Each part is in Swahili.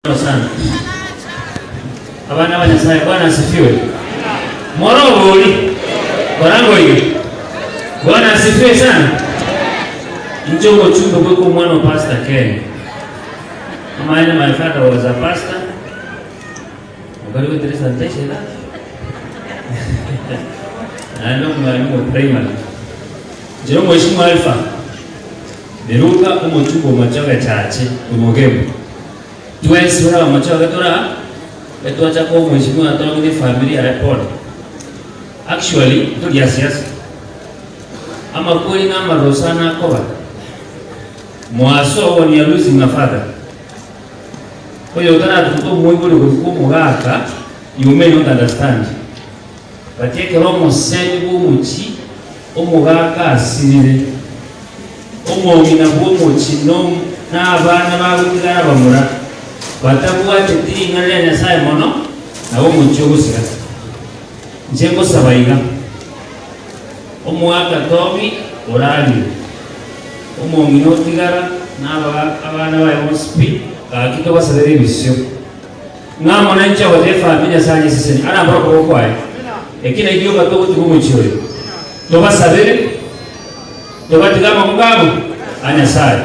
Sana. Abana banyasaye Bwana asifiwe. Morogoli. Korango hiyo. Bwana asifiwe sana. Njongo chumba kwa mwana pastor Ken. My father was a pastor. Ngaliwe Teresa Nteshela. Ando mwalimu primary. Jongo Mheshimiwa Alpha. Beruka umuchumba machaga chache umogemo. Tuwezi wala machaga tora etuacha kwa mheshimiwa atoka ni familia report. Actually to ya siasa. Ama kweli na marosana kwa. Mwaso woni ya losing my father. Kwa hiyo tana tuko mwingine kwa mugaka you may not understand. Bateke romo sengu muchi omugaka asirire. Omongina bwo chino n'abana bagukira bamura batabuwa teti ngale na sai mono na wo muchogusira njengo sabayiga omwaka tobi orali omongina otigara n'abana ba hospital kakito basalere bisyo ngamona ncha wa family sanje siseni ara mbako kwaye ekina giyo batogo tumuchire to basalere tobatigama mugabo anyasari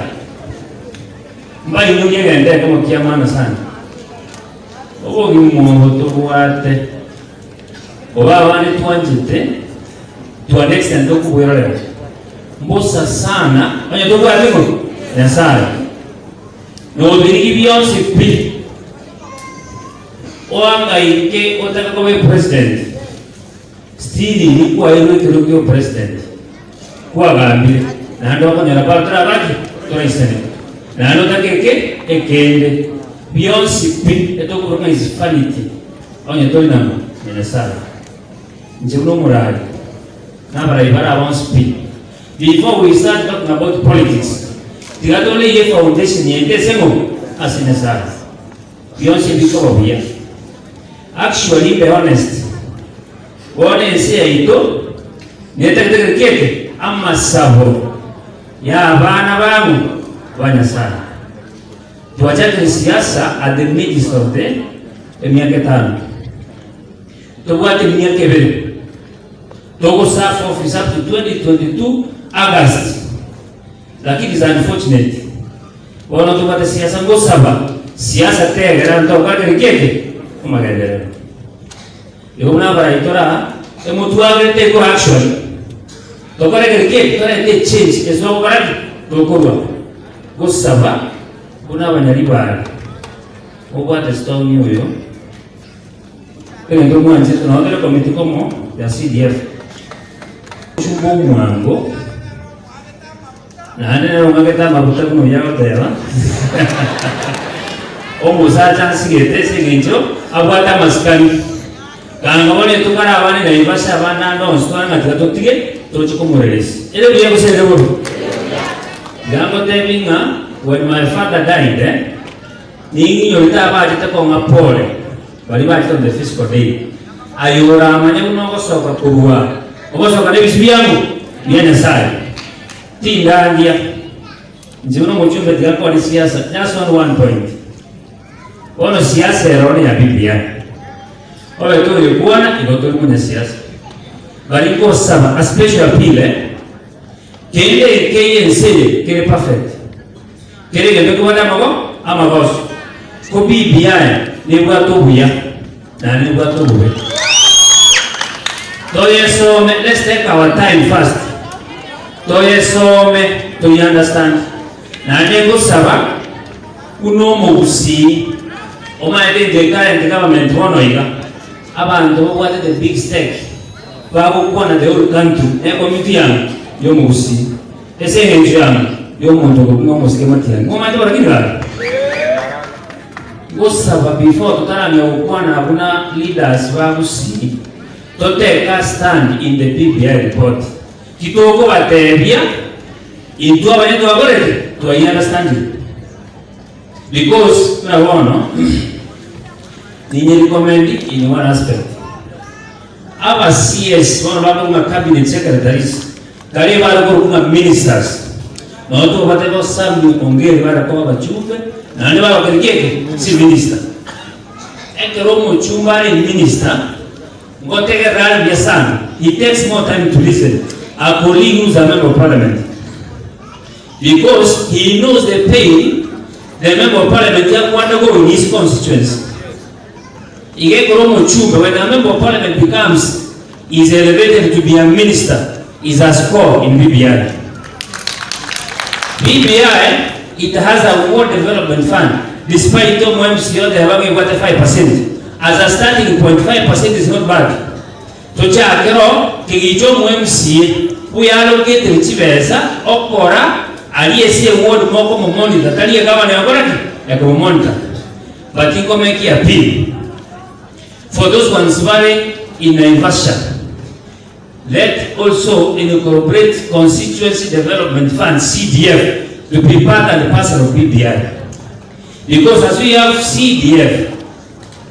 mbayi nyuye gende kama kiamana sana obo gimuho tobuate oba bane twanjite to an extent okubwera mbosa sana anya tobwate ko nyasari no birigi byonse pi oanga ike otaka kobe president still ni kwa ile kirogyo president kwa gambire na ndo konyera patra baki to isene na ndo takeke ekende beyonce pi eto kuroka is vanity onye to inama nesala njebuno murali na bara wants pi before we start talking about politics tigatole ye foundation yende sengo asinesala beyonce biko bia actually be honest one say ito netakeke keke ama sabo ya bana bangu banyasana tuwachake siasa at the midst of the miaka tano tuwate miaka ebele togo serve office up to 2022 August lakini is unfortunate wana tuwate siasa ngo saba siasa tegera ntoka keke kumagere yona bara itora emutuage teko action tokore kereke tore te change ezo baraki dokorwa gosaba kuna abanyaribara obwate stone yoyo ndo mwanje tunaongera komiti komo ya CDF chumbo mwango na ane ngaketa mabuta kuno yao tera omusa chance gete segenjo abwata maskani kanga bone tukara abane na ibasha abana ndo stwana gatotike tochiko murelesi ele biye kusere buru gango tevinga when my father died ningi yorita ba jita ko ngapole bali ba jita the physical day ayura amanya unoko soka kuwa obosoka de bisbiyangu yene sai tinda ndia njiuno muchumbe tikako ni siasa just on one point ono siasa erone ya biblia ole to yekuana igoto mune siasa bali ko sama a special appeal kende KNC kere perfect kere gende ko wala mago ama boss ko biblia ni bwato buya na ni bwato buwe to yeso let's take our time first to yeso to understand na nengo saba kuno musi o ma ide current government wono iga abantu bwate the big stake bako kuona the whole country committee yangu yo musi ese ngenjo yangu yo muntu ngo musike matiani ngoma ndo rakira gosaba before tutana ne ukwana abuna leaders babusi to take a stand in the BBI report kitoko batebia into abanyeto bagorete to understand because na wono ni recommend in one aspect our CS one of our cabinet secretaries kare baro kuna ministers na watu wapate kwa sababu ongeri wala kwa bachumbe na ni wala kirikeke si minister Romo Chumbari minister ngoteke rali ya sana. He takes more time to listen. A colleague who's a member of parliament, because he knows the pain the member of parliament can undergo in his constituency. Romo Chumba, when a member of parliament is elevated to be a minister, is a score in BBI. BBI, it has a ward development fund. Despite Tom MCO, they have about 5%. As a starting point, 5% is not bad. Tocha kero kigicho MCA we allocate chibesa okora aliyesie ward moko momoni takali kama ni agora ya kumonita. But iko make appeal for those ones vale in Naivasha. Let also incorporate constituency development fund CDF to be part and parcel of BBI. Because as we have CDF,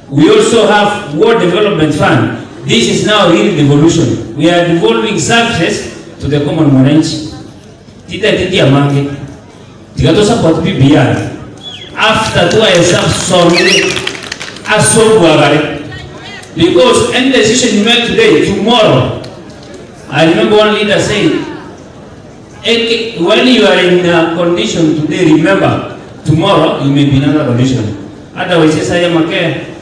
we also have Ward Development Fund. This is now real devolution. We are devolving services to the common mwananchi. Titi amange. Tikato support BBI. After two years of solving, because any decision you make today, tomorrow, I remember one leader saying, when you are in a condition today, remember, tomorrow you may be in another condition. Otherwise, I am okay.